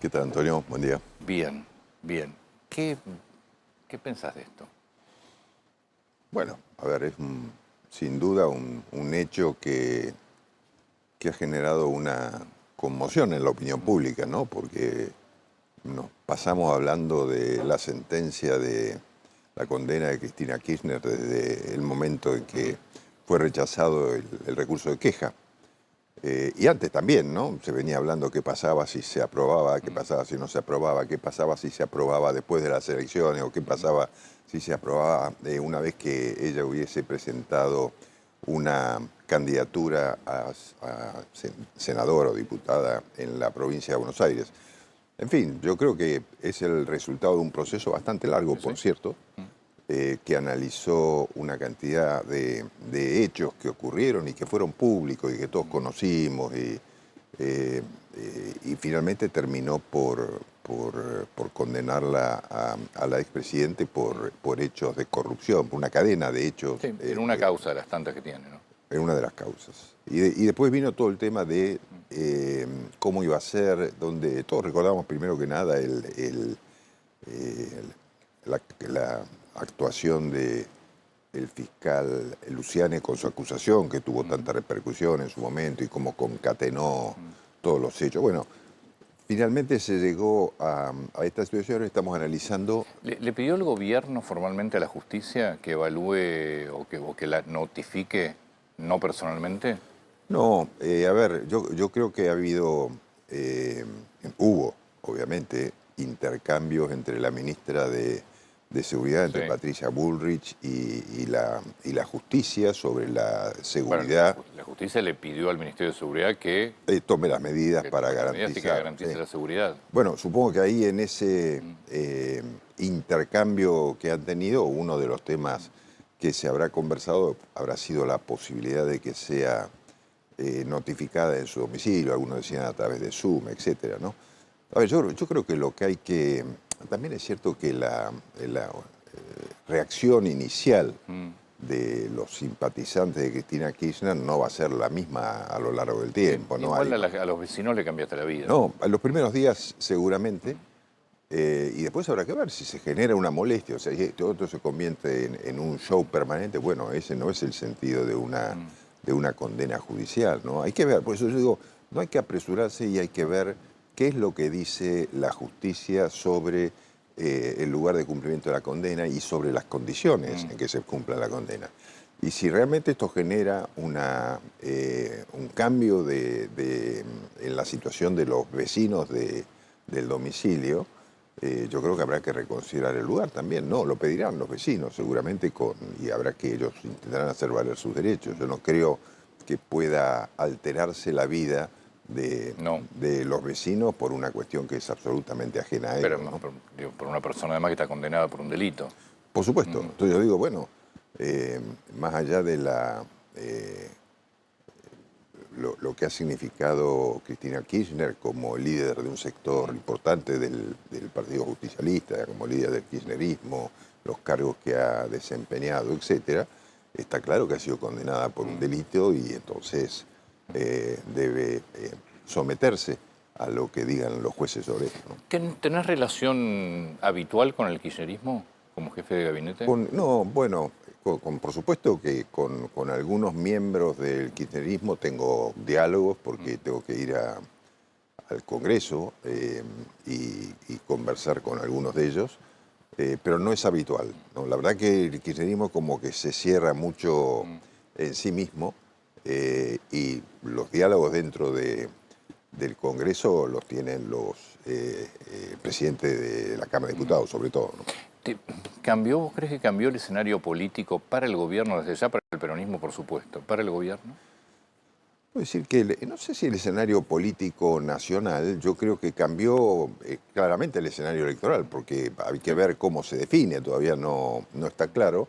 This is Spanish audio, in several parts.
¿Qué tal, Antonio? Buen día. Bien, bien. ¿Qué pensás de esto? Bueno, a ver, es sin duda un hecho que ha generado una conmoción en la opinión pública, ¿no? Porque nos pasamos hablando de la sentencia de la condena de Cristina Kirchner desde el momento en que fue rechazado el recurso de queja. Y antes también, ¿no? Se venía hablando qué pasaba si se aprobaba, qué pasaba si no se aprobaba, qué pasaba si se aprobaba después de las elecciones o qué pasaba si se aprobaba una vez que ella hubiese presentado una candidatura a senadora o diputada en la provincia de Buenos Aires. En fin, yo creo que es el resultado de un proceso bastante largo, por ¿Sí? cierto, que analizó una cantidad de hechos que ocurrieron y que fueron públicos y que todos conocimos y finalmente terminó por condenarla a la expresidente por hechos de corrupción, por una cadena de hechos Sí, en una causa de las tantas que tiene, ¿no? en una de las causas. Y después vino todo el tema de cómo iba a ser, donde todos recordamos primero que nada eh, la actuación de el fiscal Luciane con su acusación, que tuvo tanta repercusión en su momento y cómo concatenó todos los hechos. Bueno, finalmente se llegó a esta situación, estamos analizando. ¿Le pidió el gobierno formalmente a la justicia que evalúe o que la notifique, no personalmente? No, a ver, yo creo que ha habido, hubo, obviamente, intercambios entre la ministra de Seguridad, Sí. entre Patricia Bullrich y la justicia sobre la Bueno, seguridad, la justicia le pidió al Ministerio de Seguridad tome las medidas que para tome las medidas y que garantizar. garantice Sí. la seguridad. Bueno, supongo que ahí en ese intercambio que han tenido, uno de los temas que se habrá conversado habrá sido la posibilidad de que sea notificada en su domicilio, algunos decían a través de Zoom, etcétera, ¿no? A ver, yo creo que lo que hay que... También es cierto que la reacción inicial de los simpatizantes de Cristina Kirchner no va a ser la misma a lo largo del Sí. tiempo, ¿no? Igual a los vecinos le cambiaste la vida. No, en los primeros días seguramente, y después habrá que ver si se genera una molestia, o sea, si todo esto se convierte en un show permanente. Bueno, ese no es el sentido de una condena judicial, ¿no? Hay que ver, por eso yo digo, no hay que apresurarse y hay que ver qué es lo que dice la justicia sobre el lugar de cumplimiento de la condena y sobre las condiciones en que se cumpla la condena. Y si realmente esto genera un cambio en la situación de los vecinos del domicilio, yo creo que habrá que reconsiderar el lugar también, ¿no? Lo pedirán los vecinos seguramente y habrá que ellos intentarán hacer valer sus derechos. Yo no creo que pueda alterarse la vida No. de los vecinos por una cuestión que es absolutamente ajena a Pero ellos, ¿no? digo, por una persona además que está condenada por un delito. Por supuesto. Entonces yo digo, bueno, más allá de lo que ha significado Cristina Kirchner como líder de un sector importante del Partido Justicialista, como líder del kirchnerismo, los cargos que ha desempeñado, etcétera, está claro que ha sido condenada por un delito y entonces debe someterse a lo que digan los jueces sobre esto, ¿no? ¿Tenés relación habitual con el kirchnerismo como jefe de gabinete? No, bueno, por supuesto que con algunos miembros del kirchnerismo tengo diálogos porque tengo que ir al Congreso y conversar con algunos de ellos, pero no es habitual, ¿no? La verdad que el kirchnerismo como que se cierra mucho en sí mismo y los diálogos dentro del Congreso los tienen los presidentes de la Cámara de Diputados, sobre todo, ¿no? ¿Vos crees que cambió el escenario político para el gobierno desde ya, para el peronismo, por supuesto, para el gobierno? Puedo decir que no sé si el escenario político nacional, yo creo que cambió claramente el escenario electoral, porque hay que ver cómo se define, todavía no está claro,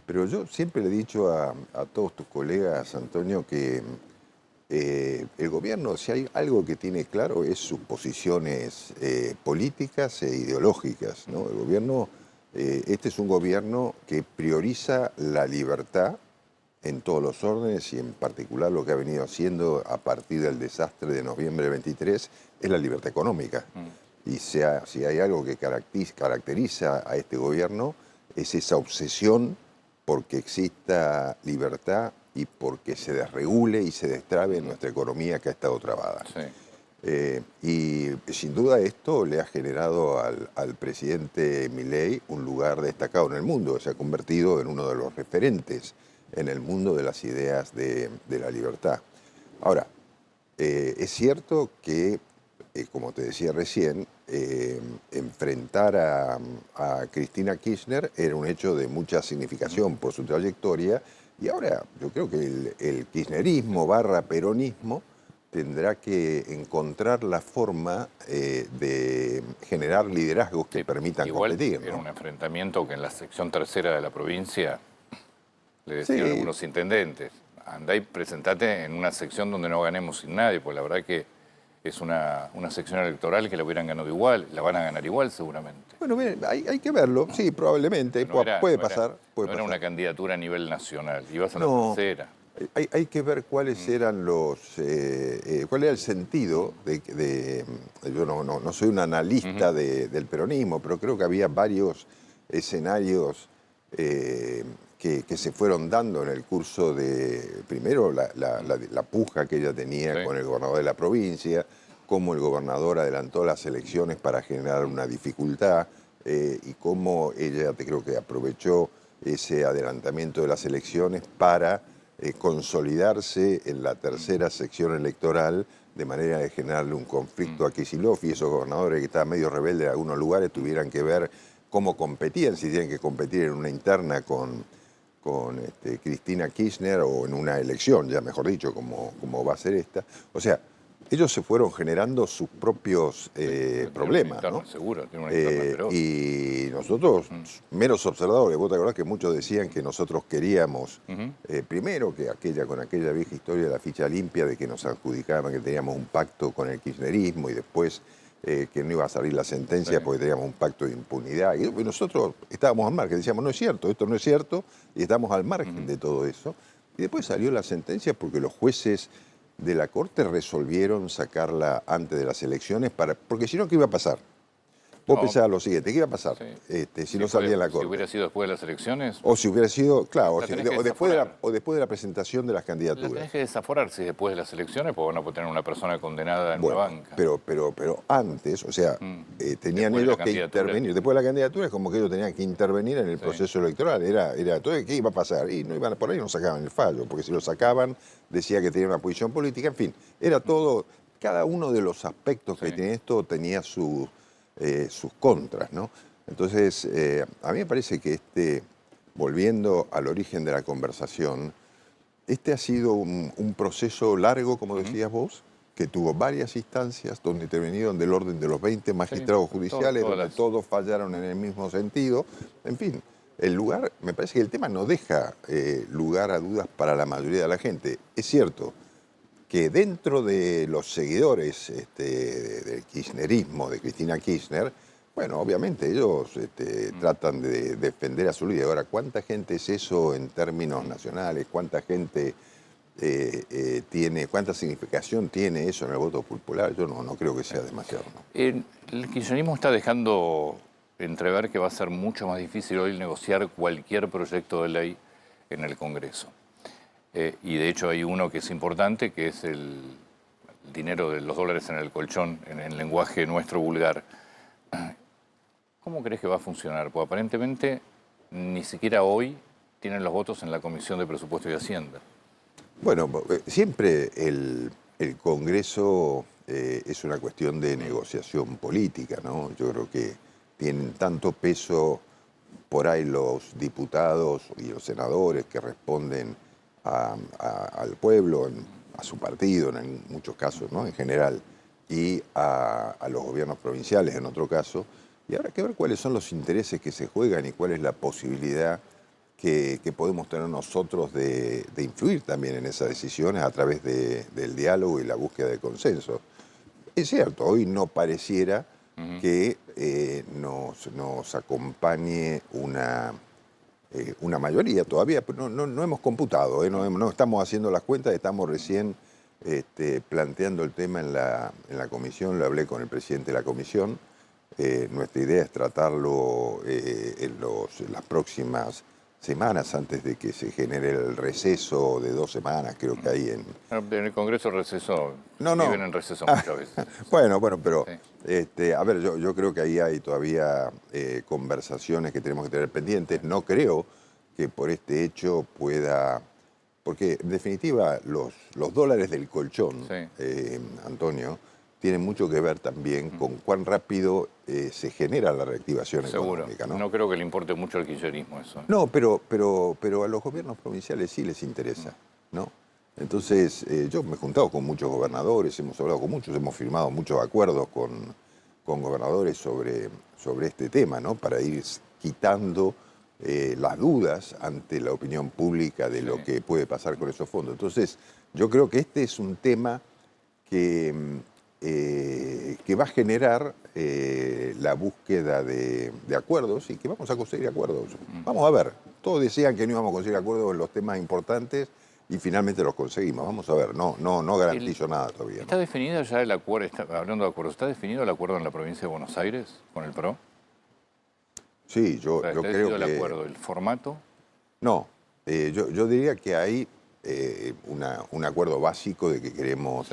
pero yo siempre le he dicho a todos tus colegas, Antonio, que el gobierno, si hay algo que tiene claro, es sus posiciones políticas e ideológicas, ¿no? El gobierno, este es un gobierno que prioriza la libertad en todos los órdenes y en particular lo que ha venido haciendo a partir del desastre de noviembre del 23 es la libertad económica. Y si hay algo que caracteriza a este gobierno, es esa obsesión porque exista libertad y porque se desregule y se destrabe nuestra economía que ha estado trabada. Sí. Y sin duda esto le ha generado al presidente Milei un lugar destacado en el mundo. Se ha convertido en uno de los referentes en el mundo de las ideas de la libertad. Ahora, es cierto que, como te decía recién, enfrentar a Cristina Kirchner era un hecho de mucha significación por su trayectoria, y ahora yo creo que el kirchnerismo / peronismo tendrá que encontrar la forma de generar liderazgos que permitan igual competir, ¿no? Era un enfrentamiento que en la sección tercera de la provincia le decían Sí. algunos intendentes: andá y presentate en una sección donde no ganemos sin nadie, pues la verdad que es una sección electoral que la hubieran ganado igual, la van a ganar igual seguramente. Bueno, miren, hay que verlo, sí, probablemente, puede pasar. No era una candidatura a nivel nacional, ibas a la No, tercera. hay que ver cuáles eran cuál era el sentido yo no soy un analista del peronismo, pero creo que había varios escenarios que se fueron dando en el curso de, primero, la puja que ella tenía Sí. con el gobernador de la provincia, cómo el gobernador adelantó las elecciones para generar una dificultad, y cómo ella creo que aprovechó ese adelantamiento de las elecciones para consolidarse en la tercera sección electoral, de manera de generarle un conflicto a Kicillof, y esos gobernadores que estaban medio rebeldes en algunos lugares tuvieran que ver cómo competían, si tienen que competir en una interna con Cristina Kirchner, o en una elección, ya mejor dicho, como va a ser esta. O sea, ellos se fueron generando sus propios problemas, ¿no? Seguro, tiene una interna feroz. Y nosotros, meros observadores, vos te acordás que muchos decían que nosotros queríamos, primero, que con aquella vieja historia de la ficha limpia, de que nos adjudicaban que teníamos un pacto con el kirchnerismo, y después que no iba a salir la sentencia porque teníamos un pacto de impunidad. Y nosotros estábamos al margen, decíamos, no es cierto, esto no es cierto, y estamos al margen de todo eso. Y después salió la sentencia porque los jueces de la Corte resolvieron sacarla antes de las elecciones, porque si no, ¿qué iba a pasar? Vos pensabas lo siguiente, ¿qué iba a pasar si no salía en la Corte? Si hubiera sido después de las elecciones, O si hubiera sido, claro, La tenés que o después desaforar. de la presentación de las la candidaturas. tenés que desaforar si después de las elecciones, porque van a tener una persona condenada en Bueno, una banca. pero antes, o sea, tenían Después de la ellos que candidatura. intervenir. Después de la candidatura es como que ellos tenían que intervenir en el proceso electoral. Entonces, ¿qué iba a pasar? Y no iban por ahí, no sacaban el fallo, porque si lo sacaban, decía que tenía una posición política. En fin, era todo, cada uno de los aspectos que tiene esto tenía sus contras, ¿no? Entonces, a mí me parece que volviendo al origen de la conversación, ha sido un proceso largo, como decías vos, que tuvo varias instancias donde intervinieron del orden de los 20 magistrados judiciales, donde todos fallaron en el mismo sentido. En fin, me parece que el tema no deja lugar a dudas para la mayoría de la gente. Es cierto que dentro de los seguidores del kirchnerismo, de Cristina Kirchner, bueno, obviamente ellos tratan de defender a su líder. Ahora, ¿cuánta gente es eso en términos nacionales? ¿Cuánta gente cuánta significación tiene eso en el voto popular? Yo no creo que sea demasiado, ¿no? El kirchnerismo está dejando entrever que va a ser mucho más difícil hoy negociar cualquier proyecto de ley en el Congreso. Y de hecho hay uno que es importante, que es el dinero de los dólares en el colchón, en el lenguaje nuestro vulgar. ¿Cómo crees que va a funcionar? Porque aparentemente ni siquiera hoy tienen los votos en la Comisión de Presupuesto y Hacienda. Bueno, siempre el Congreso es una cuestión de negociación política, ¿no? Yo creo que tienen tanto peso por ahí los diputados y los senadores que responden al pueblo, a su partido en muchos casos, ¿no? En general, y a los gobiernos provinciales en otro caso. Y habrá que ver cuáles son los intereses que se juegan y cuál es la posibilidad que podemos tener nosotros de influir también en esas decisiones a través del diálogo y la búsqueda de consenso. Es cierto, hoy no pareciera que nos acompañe una mayoría todavía, pero no hemos computado, no estamos haciendo las cuentas, estamos recién planteando el tema en la comisión, lo hablé con el presidente de la comisión, Nuestra idea es tratarlo en las próximas semanas, antes de que se genere el receso de 2 semanas, creo que hay en... En el Congreso receso, No, no. viven en receso muchas veces. Bueno, pero Sí. a ver, yo creo que ahí hay todavía conversaciones que tenemos que tener pendientes. No creo que por este hecho pueda... Porque en definitiva los dólares del colchón, Sí. Antonio, tienen mucho que ver también con cuán rápido se genera la reactivación Seguro. económica, ¿no? No creo que le importe mucho al kirchnerismo eso. No, pero a los gobiernos provinciales sí les interesa, ¿no? Entonces, yo me he juntado con muchos gobernadores, hemos hablado con muchos, hemos firmado muchos acuerdos con gobernadores sobre este tema, ¿no? Para ir quitando las dudas ante la opinión pública de lo que puede pasar con esos fondos. Entonces, yo creo que este es un tema que va a generar la búsqueda de acuerdos y que vamos a conseguir acuerdos. Vamos a ver, todos decían que no íbamos a conseguir acuerdos en los temas importantes y finalmente los conseguimos. Vamos a ver, no garantizo nada todavía. ¿Está definido ya el acuerdo, hablando de acuerdos, ¿está definido el acuerdo en la provincia de Buenos Aires con el PRO? Sí, yo ¿Está creo definido que... el acuerdo, el formato? No, yo diría que hay un acuerdo básico de que queremos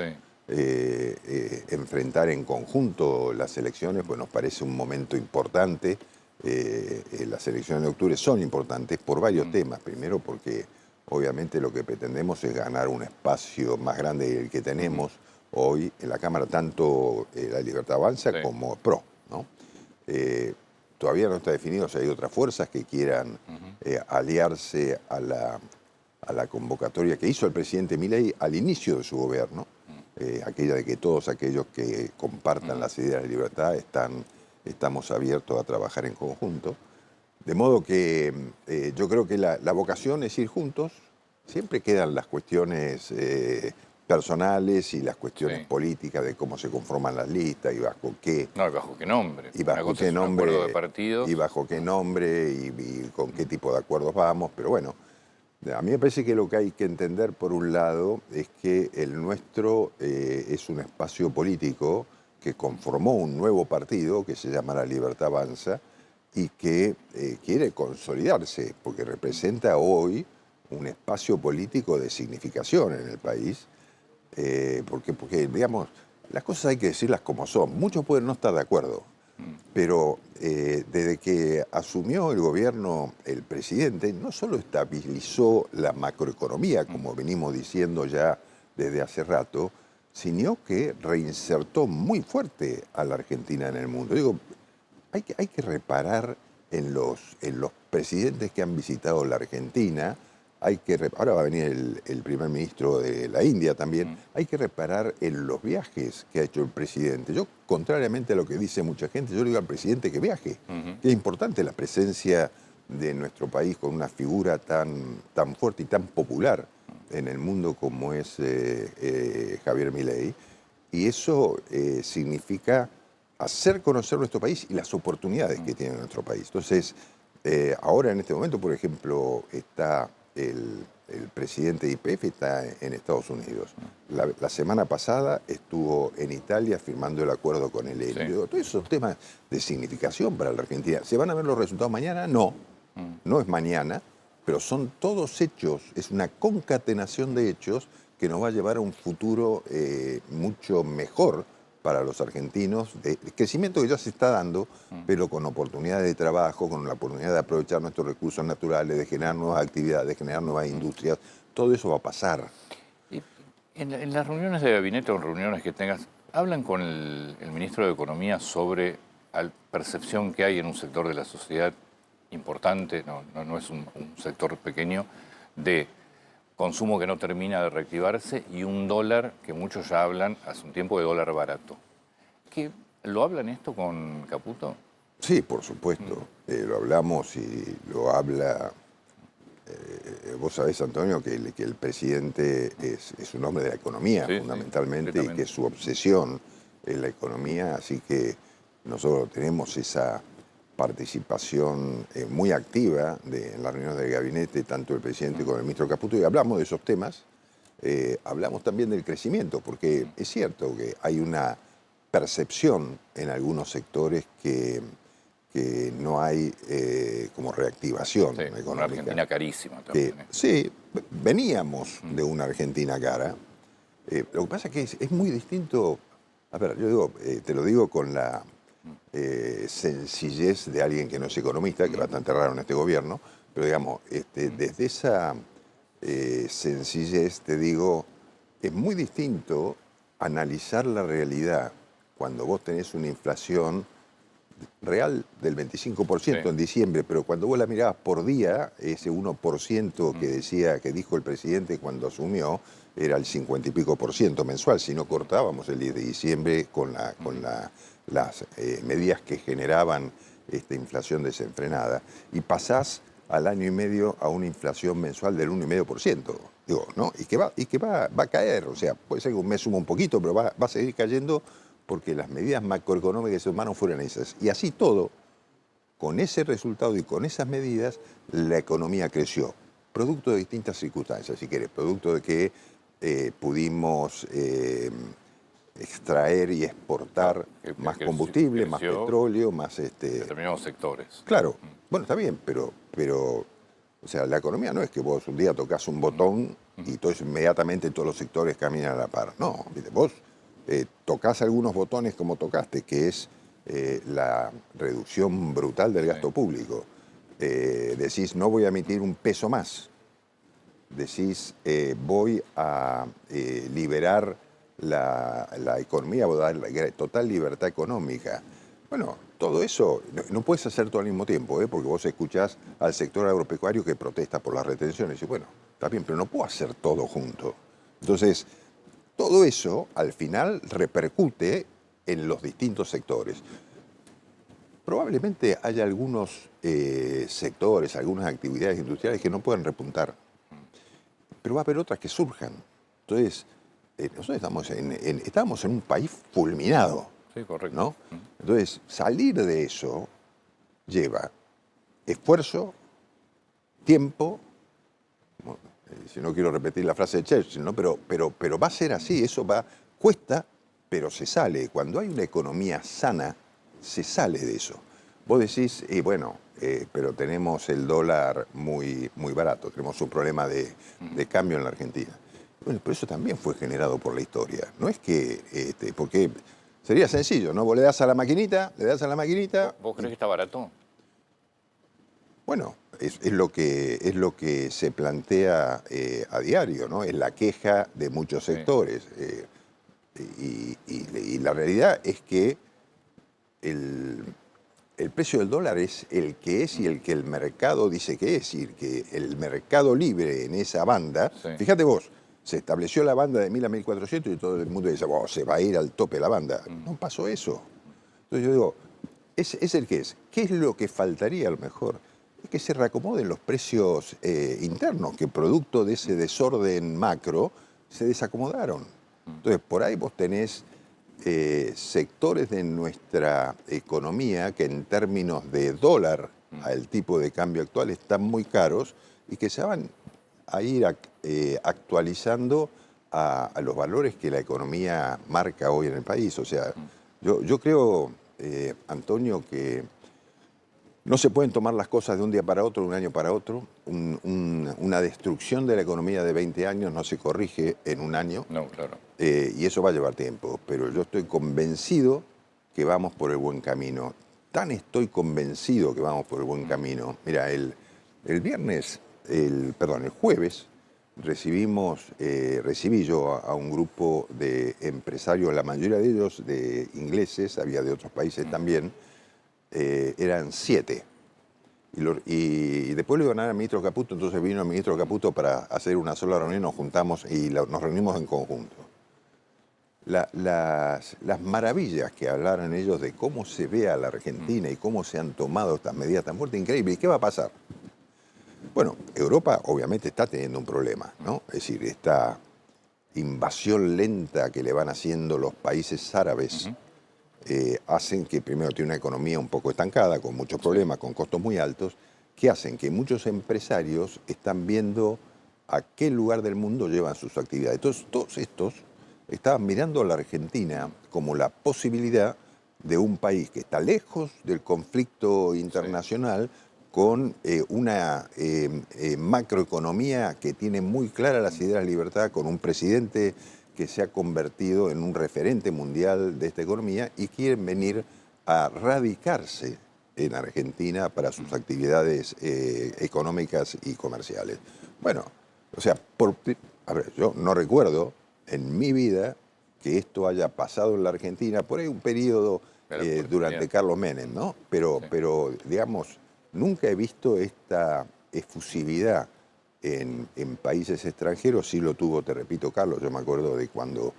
enfrentar en conjunto las elecciones, pues nos parece un momento importante. Las elecciones de octubre son importantes por varios temas. Primero porque obviamente lo que pretendemos es ganar un espacio más grande del que tenemos hoy en la Cámara, tanto La Libertad Avanza como PRO, ¿no? Todavía no está definido si hay otras fuerzas que quieran aliarse a la convocatoria que hizo el presidente Milei al inicio de su gobierno, aquella de que todos aquellos que compartan las ideas de libertad estamos abiertos a trabajar en conjunto. De modo que yo creo que la vocación es ir juntos. Siempre quedan las cuestiones personales y las cuestiones políticas de cómo se conforman las listas y bajo qué... No, y bajo qué nombre. Y bajo qué nombre, un acuerdo de partidos. y bajo qué nombre y con qué tipo de acuerdos vamos. Pero bueno, a mí me parece que lo que hay que entender, por un lado, es que el nuestro es un espacio político que conformó un nuevo partido que se llama La Libertad Avanza y que quiere consolidarse, porque representa hoy un espacio político de significación en el país. Porque, digamos, las cosas hay que decirlas como son. Muchos pueden no estar de acuerdo, pero desde que asumió el gobierno el presidente, no solo estabilizó la macroeconomía, como venimos diciendo ya desde hace rato, sino que reinsertó muy fuerte a la Argentina en el mundo. Digo, hay que reparar en los presidentes que han visitado la Argentina. Ahora va a venir el primer ministro de la India también. Hay que reparar en los viajes que ha hecho el presidente. Yo, contrariamente a lo que dice mucha gente, yo le digo al presidente que viaje. Que es importante la presencia de nuestro país con una figura tan fuerte y tan popular en el mundo como es Javier Milei. Y eso significa hacer conocer nuestro país y las oportunidades que tiene nuestro país. Entonces, ahora en este momento, por ejemplo, está... El presidente de YPF está en Estados Unidos. La semana pasada estuvo en Italia firmando el acuerdo con el ENI. Todos esos temas de significación para la Argentina. ¿Se van a ver los resultados mañana? No. No es mañana, pero son todos hechos. Es una concatenación de hechos que nos va a llevar a un futuro mucho mejor para los argentinos, el crecimiento que ya se está dando, pero con oportunidades de trabajo, con la oportunidad de aprovechar nuestros recursos naturales, de generar nuevas actividades, de generar nuevas industrias, todo eso va a pasar. Y en las reuniones de gabinete o en reuniones que tengas, ¿hablan con el ministro de Economía sobre la percepción que hay en un sector de la sociedad importante, no es un sector pequeño, de consumo que no termina de reactivarse y un dólar que muchos ya hablan hace un tiempo de dólar barato? ¿Lo hablan esto con Caputo? Sí, por supuesto. Lo hablamos y lo habla... vos sabés, Antonio, que el presidente es un hombre de la economía, fundamentalmente, y que su obsesión es la economía, así que nosotros tenemos esa participación muy activa en las reuniones del gabinete, tanto el presidente como el ministro Caputo, y hablamos de esos temas. Hablamos también del crecimiento, porque es cierto que hay una percepción en algunos sectores que no hay como reactivación Sí, económica. una Argentina carísima también. Sí, veníamos de una Argentina cara. Lo que pasa es que es muy distinto. A ver, yo digo, te lo digo con la sencillez de alguien que no es economista, que es bastante raro en este gobierno, pero digamos, desde esa sencillez te digo, es muy distinto analizar la realidad cuando vos tenés una inflación real del 25% Sí. en diciembre, pero cuando vos la mirabas por día, ese 1% que dijo el presidente cuando asumió, era el 50 y pico por ciento mensual, si no cortábamos el 10 de diciembre con las medidas que generaban esta inflación desenfrenada, y pasás al año y medio a una inflación mensual del 1,5%. Digo, ¿no? Y que va a caer, o sea, puede ser que un mes suba un poquito, pero va a seguir cayendo porque las medidas macroeconómicas de seres humanos fueron esas. Y así todo, con ese resultado y con esas medidas, la economía creció. Producto de distintas circunstancias, si querés. Producto de que pudimos extraer y exportar más combustible, más petróleo, más... determinados sectores. Claro, bueno, está bien, pero, o sea, la economía no es que vos un día tocas un botón y entonces inmediatamente todos los sectores caminan a la par. No, ¿viste? Vos tocas algunos botones como tocaste, que es la reducción brutal del gasto público. Decís, no voy a emitir un peso más. Decís, voy a liberar la economía, voy a dar total libertad económica. Bueno, todo eso no puedes hacer todo al mismo tiempo, porque vos escuchás al sector agropecuario que protesta por las retenciones. Y bueno, está bien, pero no puedo hacer todo junto. Entonces, todo eso al final repercute en los distintos sectores. Probablemente haya algunos sectores, algunas actividades industriales que no pueden repuntar, pero va a haber otras que surjan. Entonces, nosotros estamos en un país fulminado. Sí, correcto. ¿No? Entonces, salir de eso lleva esfuerzo, tiempo, si no quiero repetir la frase de Churchill, ¿no? Pero va a ser así, eso cuesta, pero se sale. Cuando hay una economía sana, se sale de eso. Vos decís, bueno, pero tenemos el dólar muy, muy barato, tenemos un problema de cambio en la Argentina. Bueno, pero eso también fue generado por la historia. No es que, porque sería sencillo, ¿no? Vos le das a la maquinita, ¿Vos crees que está barato? Bueno, es lo que se plantea a diario, ¿no? Es la queja de muchos sectores. Y la realidad es que el precio del dólar es el que es y el que el mercado dice que es. Y que el mercado libre en esa banda, fíjate vos, se estableció la banda de 1.000 a 1.400 y todo el mundo dice, se va a ir al tope la banda. No pasó eso. Entonces yo digo, es el que es. ¿Qué es lo que faltaría a lo mejor? Es que se reacomoden los precios internos, que producto de ese desorden macro se desacomodaron. Entonces, por ahí vos tenés sectores de nuestra economía que en términos de dólar al tipo de cambio actual están muy caros y que se van a ir actualizando a los valores que la economía marca hoy en el país. O sea, yo creo, Antonio, que no se pueden tomar las cosas de un día para otro, de un año para otro. Una destrucción de la economía de 20 años no se corrige en un año. No, claro. Y eso va a llevar tiempo. Pero yo estoy convencido que vamos por el buen camino. Tan estoy convencido que vamos por el buen camino. Mira, el jueves recibí yo a un grupo de empresarios, la mayoría de ellos de ingleses, había de otros países también. Eran 7. Y después le iban a dar al ministro Caputo, entonces vino el ministro Caputo para hacer una sola reunión, nos juntamos y nos reunimos en conjunto. Las maravillas que hablaron ellos de cómo se ve a la Argentina y cómo se han tomado estas medidas tan fuertes, increíble. ¿Y qué va a pasar? Bueno, Europa obviamente está teniendo un problema, ¿no? Es decir, esta invasión lenta que le van haciendo los países árabes hacen que primero tiene una economía un poco estancada, con muchos problemas, con costos muy altos, que hacen que muchos empresarios están viendo a qué lugar del mundo llevan sus actividades. Entonces, todos estos estaban mirando a la Argentina como la posibilidad de un país que está lejos del conflicto internacional, con una macroeconomía que tiene muy claras las ideas de libertad, con un presidente que se ha convertido en un referente mundial de esta economía, y quieren venir a radicarse en Argentina para sus actividades económicas y comerciales. Bueno, o sea, a ver, yo no recuerdo en mi vida que esto haya pasado en la Argentina, por ahí un periodo durante Carlos Menem, ¿no? Pero, digamos, nunca he visto esta efusividad en países extranjeros. Sí lo tuvo, te repito, Carlos, yo me acuerdo de cuando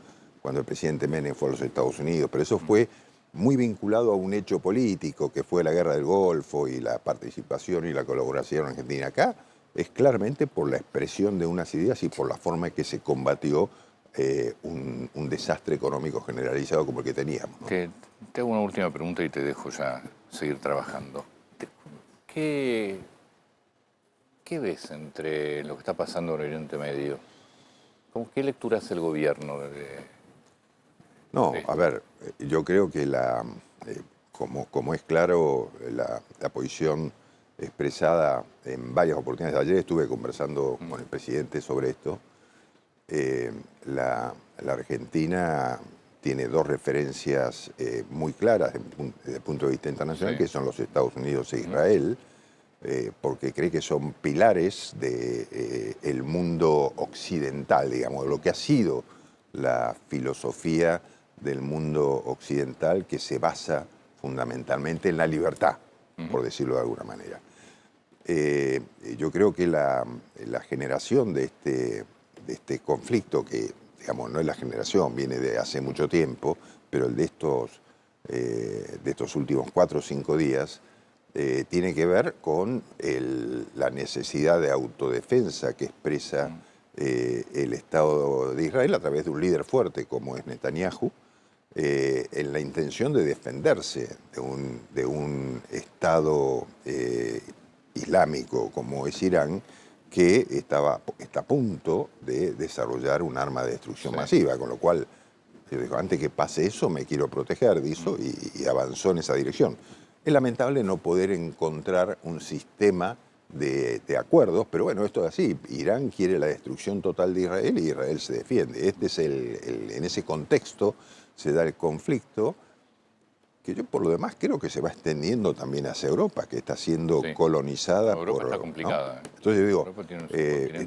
el presidente Menem fue a los Estados Unidos, pero eso fue muy vinculado a un hecho político, que fue la Guerra del Golfo y la participación y la colaboración argentina. Acá es claramente por la expresión de unas ideas y por la forma en que se combatió un desastre económico generalizado como el que teníamos, ¿no? Te hago una última pregunta y te dejo ya seguir trabajando. ¿Qué ves entre lo que está pasando en Oriente Medio? ¿Qué lectura hace el gobierno No, a ver, yo creo que como es claro la posición expresada en varias oportunidades. Ayer estuve conversando con el presidente sobre esto. La Argentina tiene dos referencias muy claras desde el punto de vista internacional, que son los Estados Unidos e Israel, porque cree que son pilares del mundo occidental, digamos, lo que ha sido la filosofía del mundo occidental, que se basa fundamentalmente en la libertad, por decirlo de alguna manera. Yo creo que la generación de este conflicto, que digamos no es la generación, viene de hace mucho tiempo, pero el de estos últimos 4 o 5 días, tiene que ver con la necesidad de autodefensa que expresa el Estado de Israel a través de un líder fuerte como es Netanyahu, en la intención de defenderse de un Estado islámico como es Irán, que está a punto de desarrollar un arma de destrucción masiva, con lo cual yo digo, antes que pase eso me quiero proteger de eso, y avanzó en esa dirección. Es lamentable no poder encontrar un sistema de acuerdos, pero bueno, esto es así. Irán quiere la destrucción total de Israel y Israel se defiende. En ese contexto se da el conflicto, que yo por lo demás creo que se va extendiendo también hacia Europa, que está siendo colonizada por... Europa está complicada. ¿no? Entonces yo digo,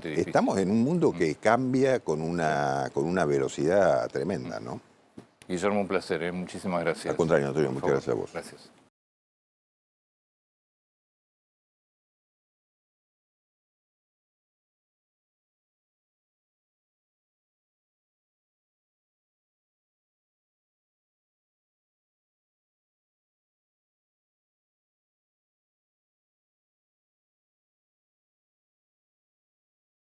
estamos en un mundo que cambia con una velocidad tremenda, ¿no? Guillermo, un placer, ¿eh? Muchísimas gracias. Al contrario, Antonio, muchas gracias a vos. Gracias.